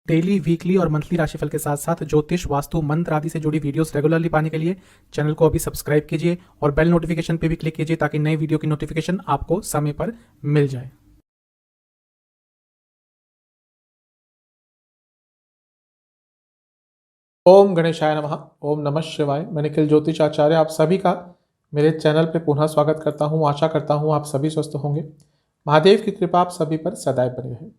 Daily, weekly और monthly राशिफल के साथ साथ ज्योतिष, वास्तु, मंत्र आदि से जुड़ी वीडियोस रेगुलरली पाने के लिए चैनल को अभी सब्सक्राइब कीजिए और बेल नोटिफिकेशन पे भी क्लिक कीजिए ताकि नई वीडियो की नोटिफिकेशन आपको समय पर मिल जाए। ओम गणेशाय नमः। ओम नमः शिवाय। मैं निखिल ज्योतिष आचार्य आप सभी का मेरे चैनल पे पुनः स्वागत करता हूँ। आशा करता हूँ आप सभी स्वस्थ होंगे। महादेव की कृपा आप सभी पर सदैव बनी रहे।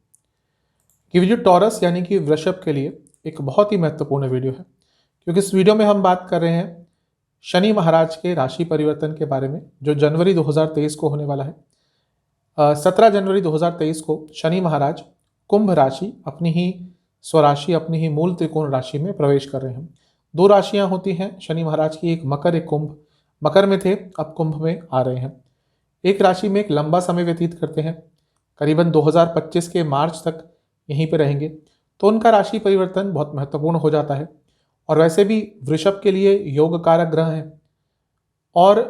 ये वीडियो टॉरस यानी कि वृषभ के लिए एक बहुत ही महत्वपूर्ण वीडियो है, क्योंकि इस वीडियो में हम बात कर रहे हैं शनि महाराज के राशि परिवर्तन के बारे में, जो जनवरी 2023 को होने वाला है। 17 जनवरी 2023 को शनि महाराज कुंभ राशि, अपनी ही स्वराशि, अपनी ही मूल त्रिकोण राशि में प्रवेश कर रहे हैं। दो राशियां होती हैं शनि महाराज की, एक मकर एक कुंभ। मकर में थे, अब कुंभ में आ रहे हैं। एक राशि में एक लंबा समय व्यतीत करते हैं, करीबन 2025 के मार्च तक यहीं पे रहेंगे, तो उनका राशि परिवर्तन बहुत महत्वपूर्ण हो जाता है। और वैसे भी वृषभ के लिए योग कारक ग्रह हैं और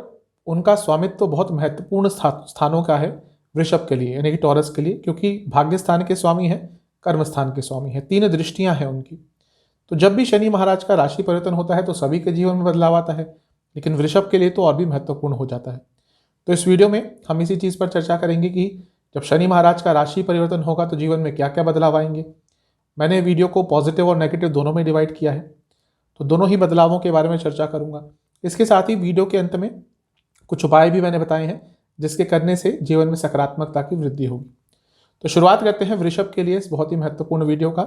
उनका स्वामित्व तो बहुत महत्वपूर्ण स्थानों का है वृषभ के लिए, यानी कि टॉरस के लिए, क्योंकि भाग्य स्थान के स्वामी हैं, कर्म स्थान के स्वामी हैं, 3 दृष्टियां हैं उनकी। तो जब भी शनि महाराज का राशि परिवर्तन होता है तो सभी के जीवन में बदलाव आता है, लेकिन वृषभ के लिए तो और भी महत्वपूर्ण हो जाता है। तो इस वीडियो में हम इसी चीज़ पर चर्चा करेंगे कि जब शनि महाराज का राशि परिवर्तन होगा तो जीवन में क्या क्या बदलाव आएंगे। मैंने वीडियो को पॉजिटिव और नेगेटिव दोनों में डिवाइड किया है, तो दोनों ही बदलावों के बारे में चर्चा करूंगा। इसके साथ ही वीडियो के अंत में कुछ उपाय भी मैंने बताए हैं जिसके करने से जीवन में सकारात्मकता की वृद्धि होगी। तो शुरुआत करते हैं वृषभ के लिए इस बहुत ही महत्वपूर्ण वीडियो का।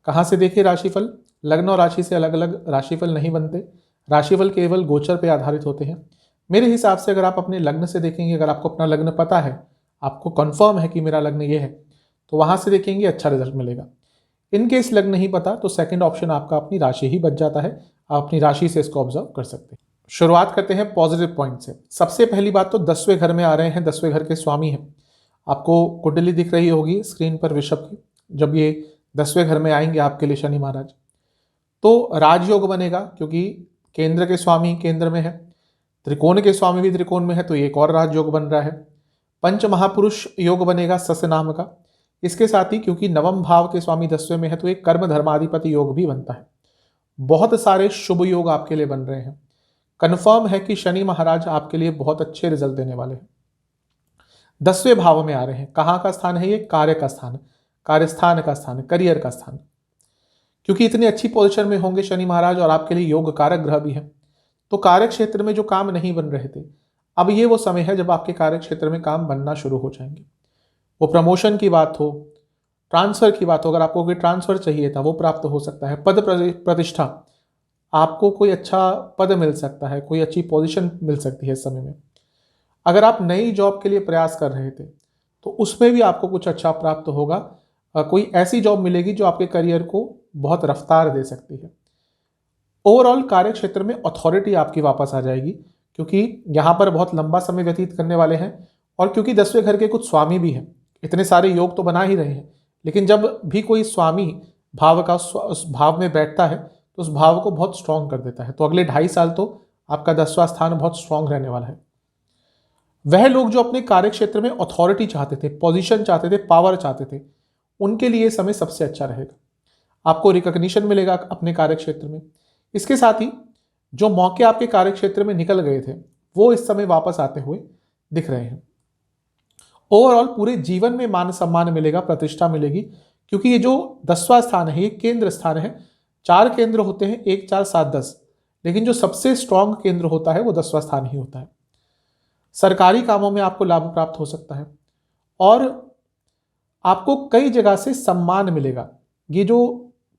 कहाँ से देखिए राशिफल? लग्न और राशि से अलग अलग राशिफल नहीं बनते, राशिफल केवल गोचर पर आधारित होते हैं। मेरे हिसाब से अगर आप अपने लग्न से देखेंगे, अगर आपको अपना लग्न पता है, आपको कंफर्म है कि मेरा लग्न ये है, तो वहां से देखेंगे अच्छा रिजल्ट मिलेगा। इनकेस लग्न नहीं पता तो सेकंड ऑप्शन आपका अपनी राशि ही बच जाता है, आप अपनी राशि से इसको ऑब्जर्व कर सकते हैं। शुरुआत करते हैं पॉजिटिव पॉइंट से। सबसे पहली बात तो 10वें घर में आ रहे हैं, 10वें घर के स्वामी हैं। आपको कुंडली दिख रही होगी स्क्रीन पर वृषभ की। जब ये 10वें घर में आएंगे आपके लिए शनि महाराज, तो राजयोग बनेगा, क्योंकि केंद्र के स्वामी केंद्र में है, त्रिकोण के स्वामी भी त्रिकोण में है, तो ये एक और राजयोग बन रहा है। पंच महापुरुष योग बनेगा सस्य नाम का। इसके साथ ही क्योंकि नवम भाव के स्वामी 10वें में है तो एक कर्म धर्माधिपति योग भी बनता है। बहुत सारे शुभ योग आपके लिए बन रहे हैं। कंफर्म है कि शनि महाराज आपके लिए बहुत अच्छे रिजल्ट देने वाले हैं। 10वें भाव में आ रहे हैं। कहाँ का स्थान है ये? कार्य का स्थान, कार्यस्थान का स्थान, करियर का स्थान। क्योंकि इतनी अच्छी पोजीशन में होंगे शनि महाराज और आपके लिए योग कारक ग्रह भी है, तो कार्य क्षेत्र में जो काम नहीं बन रहे थे, अब ये वो समय है जब आपके कार्य क्षेत्र में काम बनना शुरू हो जाएंगे। वो प्रमोशन की बात हो, ट्रांसफर की बात हो, अगर आपको कोई ट्रांसफर चाहिए था वो प्राप्त हो सकता है। पद प्रतिष्ठा, आपको कोई अच्छा पद मिल सकता है, कोई अच्छी पोजीशन मिल सकती है इस समय में। अगर आप नई जॉब के लिए प्रयास कर रहे थे तो उसमें भी आपको कुछ अच्छा प्राप्त होगा। कोई ऐसी जॉब मिलेगी जो आपके करियर को बहुत रफ्तार दे सकती है। ओवरऑल कार्य क्षेत्र में अथॉरिटी आपकी वापस आ जाएगी, क्योंकि यहाँ पर बहुत लंबा समय व्यतीत करने वाले हैं। और क्योंकि 10वें घर के कुछ स्वामी भी हैं, इतने सारे योग तो बना ही रहे हैं, लेकिन जब भी कोई स्वामी भाव का उस भाव में बैठता है तो उस भाव को बहुत स्ट्रांग कर देता है। तो अगले 2.5 साल तो आपका 10वां स्थान बहुत स्ट्रांग रहने वाला है। वह लोग जो अपने कार्य क्षेत्र में अथॉरिटी चाहते थे, पोजीशन चाहते थे, पावर चाहते थे, उनके लिए समय सबसे अच्छा रहेगा। आपको रिकॉग्निशन मिलेगा अपने कार्य क्षेत्र में। इसके साथ ही जो मौके आपके कार्य क्षेत्र में निकल गए थे वो इस समय वापस आते हुए दिख रहे हैं। ओवरऑल पूरे जीवन में मान सम्मान मिलेगा, प्रतिष्ठा मिलेगी, क्योंकि ये जो 10वां स्थान है ये केंद्र स्थान है। 4 केंद्र होते हैं, 1, 4, 7, 10, लेकिन जो सबसे स्ट्रांग केंद्र होता है वो 10वां स्थान ही होता है। सरकारी कामों में आपको लाभ प्राप्त हो सकता है और आपको कई जगह से सम्मान मिलेगा। ये जो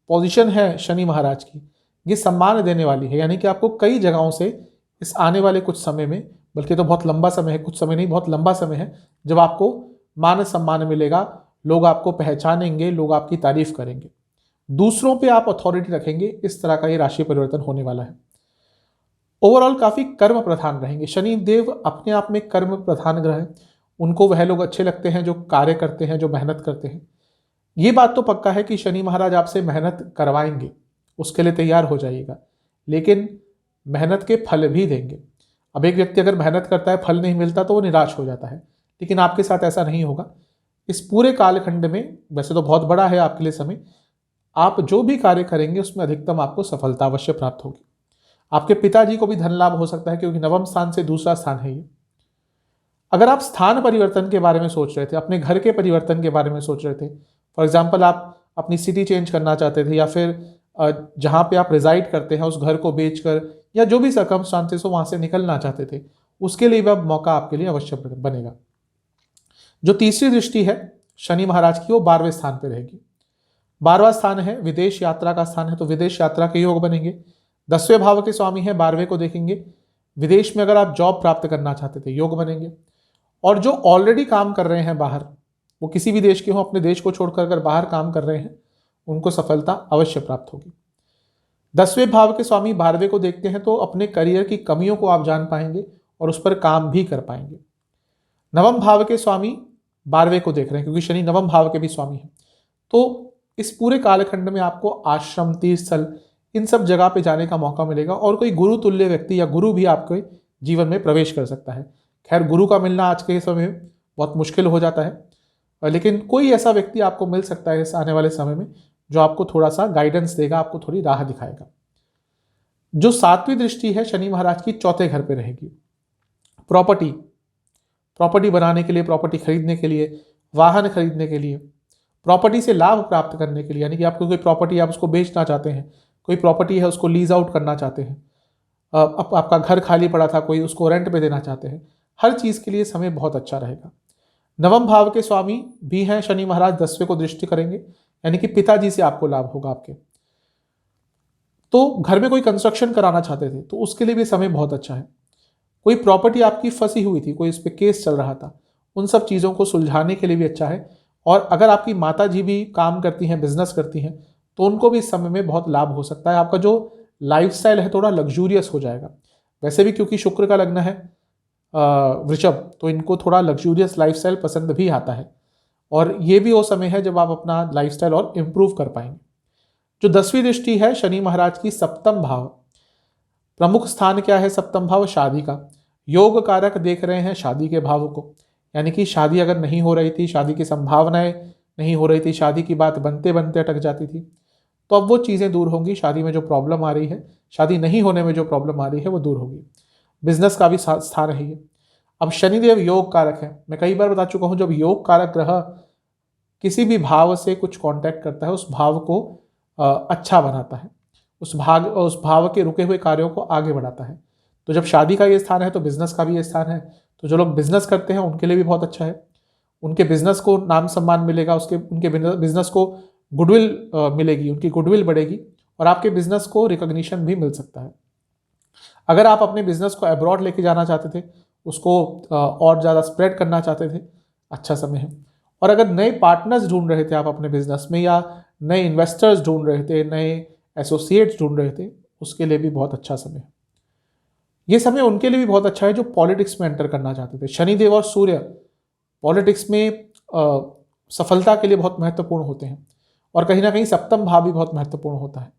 पोजीशन है शनि महाराज की, ये सम्मान देने वाली है, यानी कि आपको कई जगहों से इस आने वाले कुछ समय में, बल्कि तो बहुत लंबा समय है, कुछ समय नहीं बहुत लंबा समय है, जब आपको मान सम्मान मिलेगा, लोग आपको पहचानेंगे, लोग आपकी तारीफ करेंगे, दूसरों पे आप अथॉरिटी रखेंगे। इस तरह का ये राशि परिवर्तन होने वाला है। ओवरऑल काफी कर्म प्रधान रहेंगे। शनि देव अपने आप में कर्म प्रधान ग्रह है। उनको वह लोग अच्छे लगते हैं जो कार्य करते हैं, जो मेहनत करते हैं। ये बात तो पक्का है कि शनि महाराज आपसे मेहनत करवाएंगे, उसके लिए तैयार हो जाइएगा, लेकिन मेहनत के फल भी देंगे। अब एक व्यक्ति अगर मेहनत करता है, फल नहीं मिलता तो वो निराश हो जाता है, लेकिन आपके साथ ऐसा नहीं होगा। इस पूरे कालखंड में, वैसे तो बहुत बड़ा है आपके लिए समय, आप जो भी कार्य करेंगे उसमें अधिकतम आपको सफलता अवश्य प्राप्त होगी। आपके पिताजी को भी धन लाभ हो सकता है, क्योंकि नवम स्थान से दूसरा स्थान है ये। अगर आप स्थान परिवर्तन के बारे में सोच रहे थे, अपने घर के परिवर्तन के बारे में सोच रहे थे, फॉर एग्जाम्पल आप अपनी सिटी चेंज करना चाहते थे, या फिर जहाँ पे आप रिजाइड करते हैं उस घर को बेचकर, या जो भी सर्कमस्टांसेस हो वहाँ से निकलना चाहते थे, उसके लिए भी अब मौका आपके लिए अवश्य बनेगा। जो तीसरी दृष्टि है शनि महाराज की, वो 12वें स्थान पर रहेगी। 12वां स्थान है विदेश यात्रा का स्थान है, तो विदेश यात्रा के योग बनेंगे। 10वें भाव के स्वामी है, 12वें को देखेंगे। विदेश में अगर आप जॉब प्राप्त करना चाहते थे, योग बनेंगे। और जो ऑलरेडी काम कर रहे हैं बाहर, वो किसी भी देश के हों, अपने देश को छोड़कर अगर बाहर काम कर रहे हैं, उनको सफलता अवश्य प्राप्त होगी। 10वें भाव के स्वामी 12वें को देखते हैं, तो अपने करियर की कमियों को आप जान पाएंगे और उस पर काम भी कर पाएंगे। नवम भाव के स्वामी 12वें को देख रहे हैं, क्योंकि शनि नवम भाव के भी स्वामी हैं। तो इस पूरे कालखंड में आपको आश्रम, तीर्थ स्थल, इन सब जगह पे जाने का मौका मिलेगा, और कोई गुरु तुल्य व्यक्ति या गुरु भी आपके जीवन में प्रवेश कर सकता है। खैर, गुरु का मिलना आज के समय में बहुत मुश्किल हो जाता है, लेकिन कोई ऐसा व्यक्ति आपको मिल सकता है इस आने वाले समय में, जो आपको थोड़ा सा गाइडेंस देगा, आपको थोड़ी राह दिखाएगा। जो 7वीं दृष्टि है शनि महाराज की, 4थे घर पे रहेगी। प्रॉपर्टी बनाने के लिए, प्रॉपर्टी खरीदने के लिए, वाहन खरीदने के लिए, प्रॉपर्टी से लाभ प्राप्त करने के लिए, यानी कि आपको कोई प्रॉपर्टी आप उसको बेचना चाहते हैं, कोई प्रॉपर्टी है उसको लीज आउट करना चाहते हैं, आपका घर खाली पड़ा था, कोई उसको रेंट पे देना चाहते हैं, हर चीज़ के लिए समय बहुत अच्छा रहेगा। नवम भाव के स्वामी भी हैं शनि महाराज, 10वें को दृष्टि करेंगे, यानी कि पिताजी से आपको लाभ होगा आपके। तो घर में कोई कंस्ट्रक्शन कराना चाहते थे, तो उसके लिए भी समय बहुत अच्छा है। कोई प्रॉपर्टी आपकी फंसी हुई थी, कोई इस पर केस चल रहा था, उन सब चीज़ों को सुलझाने के लिए भी अच्छा है। और अगर आपकी माता जी भी काम करती हैं, बिजनेस करती हैं, तो उनको भी इस समय में बहुत लाभ हो सकता है। आपका जो लाइफस्टाइल है थोड़ा लग्जूरियस हो जाएगा। वैसे भी क्योंकि शुक्र का लग्न है वृषभ, तो इनको थोड़ा लग्जूरियस लाइफस्टाइल पसंद भी आता है, और ये भी वो समय है जब आप अपना लाइफस्टाइल और इम्प्रूव कर पाएंगे। जो 10वीं दृष्टि है शनि महाराज की, 7म भाव, प्रमुख स्थान क्या है? 7म भाव शादी का। योग कारक देख रहे हैं शादी के भाव को, यानी कि शादी अगर नहीं हो रही थी, शादी की संभावनाएं नहीं हो रही थी, शादी की बात बनते बनते अटक जाती थी, तो अब वो चीज़ें दूर होंगी। शादी में जो प्रॉब्लम आ रही है, शादी नहीं होने में जो प्रॉब्लम आ रही है, वो दूर होगी। बिजनेस का भी स्थान है ये। अब शनिदेव योग कारक है। मैं कई बार बता चुका हूँ, जब योग कारक ग्रह किसी भी भाव से कुछ कांटेक्ट करता है, उस भाव को अच्छा बनाता है, उस भाव के रुके हुए कार्यों को आगे बढ़ाता है। तो जब शादी का ये स्थान है, तो बिजनेस का भी ये स्थान है। तो जो लोग बिजनेस करते हैं उनके लिए भी बहुत अच्छा है। उनके बिजनेस को नाम सम्मान मिलेगा, उनके बिजनेस को गुडविल मिलेगी, उनकी गुडविल बढ़ेगी, और आपके बिजनेस को रिकॉग्निशन भी मिल सकता है। अगर आप अपने बिजनेस को अब्रॉड लेके जाना चाहते थे, उसको और ज़्यादा स्प्रेड करना चाहते थे, अच्छा समय है। और अगर नए पार्टनर्स ढूंढ रहे थे आप अपने बिजनेस में, या नए इन्वेस्टर्स ढूंढ रहे थे, नए एसोसिएट्स ढूंढ रहे थे, उसके लिए भी बहुत अच्छा समय है। ये समय उनके लिए भी बहुत अच्छा है जो पॉलिटिक्स में एंटर करना चाहते थे। शनिदेव और सूर्य पॉलिटिक्स में सफलता के लिए बहुत महत्वपूर्ण होते हैं, और कहीं ना कहीं 7म भाव भी बहुत महत्वपूर्ण होता है।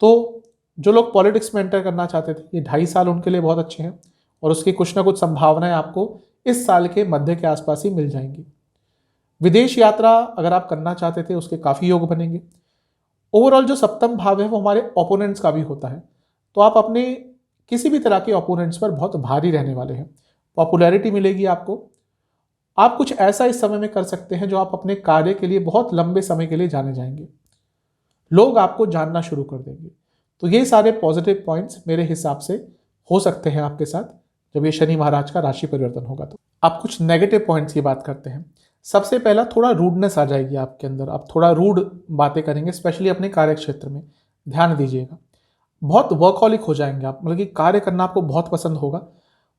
तो जो लोग पॉलिटिक्स में एंटर करना चाहते थे, ये 2.5 साल उनके लिए बहुत अच्छे हैं, और उसकी कुछ ना कुछ संभावनाएं आपको इस साल के मध्य के आसपास ही मिल जाएंगी। विदेश यात्रा अगर आप करना चाहते थे, उसके काफ़ी योग बनेंगे। ओवरऑल जो 7म भाव है वो हमारे ओपोनेंट्स का भी होता है, तो आप अपने किसी भी तरह के ओपोनेंट्स पर बहुत भारी रहने वाले हैं। पॉपुलैरिटी मिलेगी आपको। आप कुछ ऐसा इस समय में कर सकते हैं जो आप अपने कार्य के लिए बहुत लंबे समय के लिए जाने जाएंगे, लोग आपको जानना शुरू कर देंगे। तो ये सारे पॉजिटिव पॉइंट्स मेरे हिसाब से हो सकते हैं आपके साथ जब ये शनि महाराज का राशि परिवर्तन होगा। तो आप कुछ नेगेटिव पॉइंट्स की बात करते हैं। सबसे पहला, थोड़ा रूडनेस आ जाएगी आपके अंदर, आप थोड़ा रूड बातें करेंगे, स्पेशली अपने कार्य क्षेत्र में। ध्यान दीजिएगा, बहुत वर्कहॉलिक हो जाएंगे आप, मतलब कि कार्य करना आपको बहुत पसंद होगा।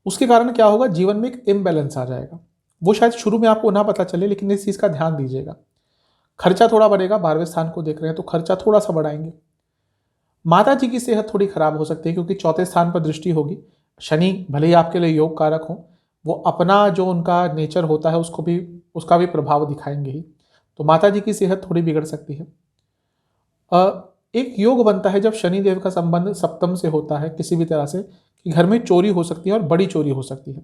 उसके कारण क्या होगा, जीवन में एक इम्बैलेंस आ जाएगा। वो शायद शुरू में आपको ना पता चले, लेकिन इस चीज़ का ध्यान दीजिएगा। खर्चा थोड़ा बढ़ेगा, 12वें स्थान को देख रहे हैं तो खर्चा थोड़ा सा बढ़ाएंगे। माता जी की सेहत थोड़ी खराब हो सकती है, क्योंकि 4थे स्थान पर दृष्टि होगी। शनि भले ही आपके लिए योग कारक हो, वो अपना जो उनका नेचर होता है उसका भी प्रभाव दिखाएंगे ही। तो माता जी की सेहत थोड़ी बिगड़ सकती है। एक योग बनता है जब शनि देव का संबंध 7म से होता है किसी भी तरह से, कि घर में चोरी हो सकती है और बड़ी चोरी हो सकती है।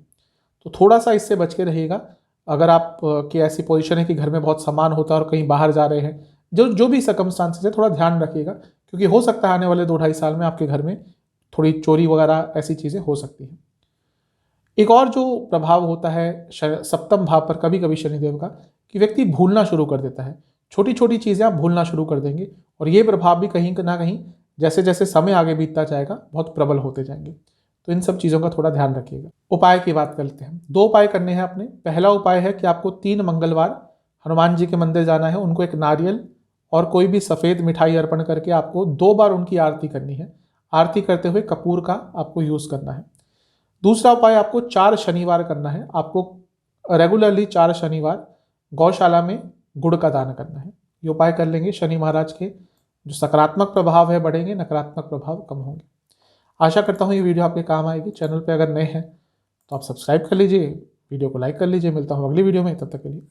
तो थोड़ा सा इससे बच के रहिएगा। अगर आप की ऐसी पोजीशन है कि घर में बहुत सामान होता है और कहीं बाहर जा रहे हैं, जो जो भी सर्कमस्टांसेस है थोड़ा ध्यान रखिएगा, क्योंकि हो सकता है आने वाले 2-2.5 साल में आपके घर में थोड़ी चोरी वगैरह ऐसी चीज़ें हो सकती हैं। एक और जो प्रभाव होता है सप्तम भाव पर कभी कभी शनिदेव का, कि व्यक्ति भूलना शुरू कर देता है। छोटी छोटी चीज़ें आप भूलना शुरू कर देंगे, और ये प्रभाव भी कहीं ना कहीं जैसे जैसे समय आगे बीतता जाएगा बहुत प्रबल होते जाएंगे। तो इन सब चीज़ों का थोड़ा ध्यान रखिएगा। उपाय की बात करते हैं। 2 उपाय करने हैं आपने। पहला उपाय है कि आपको 3 मंगलवार हनुमान जी के मंदिर जाना है, उनको एक नारियल और कोई भी सफ़ेद मिठाई अर्पण करके आपको 2 बार उनकी आरती करनी है। आरती करते हुए कपूर का आपको यूज़ करना है। दूसरा उपाय आपको 4 शनिवार करना है। आपको रेगुलरली 4 शनिवार गौशाला में गुड़ का दान करना है। ये उपाय कर लेंगे, शनि महाराज के जो सकारात्मक प्रभाव है बढ़ेंगे, नकारात्मक प्रभाव कम होंगे। आशा करता हूँ ये वीडियो आपके काम आएगी। चैनल पे अगर नए हैं तो आप सब्सक्राइब कर लीजिए, वीडियो को लाइक कर लीजिए। मिलता हूँ अगली वीडियो में, तब तक के लिए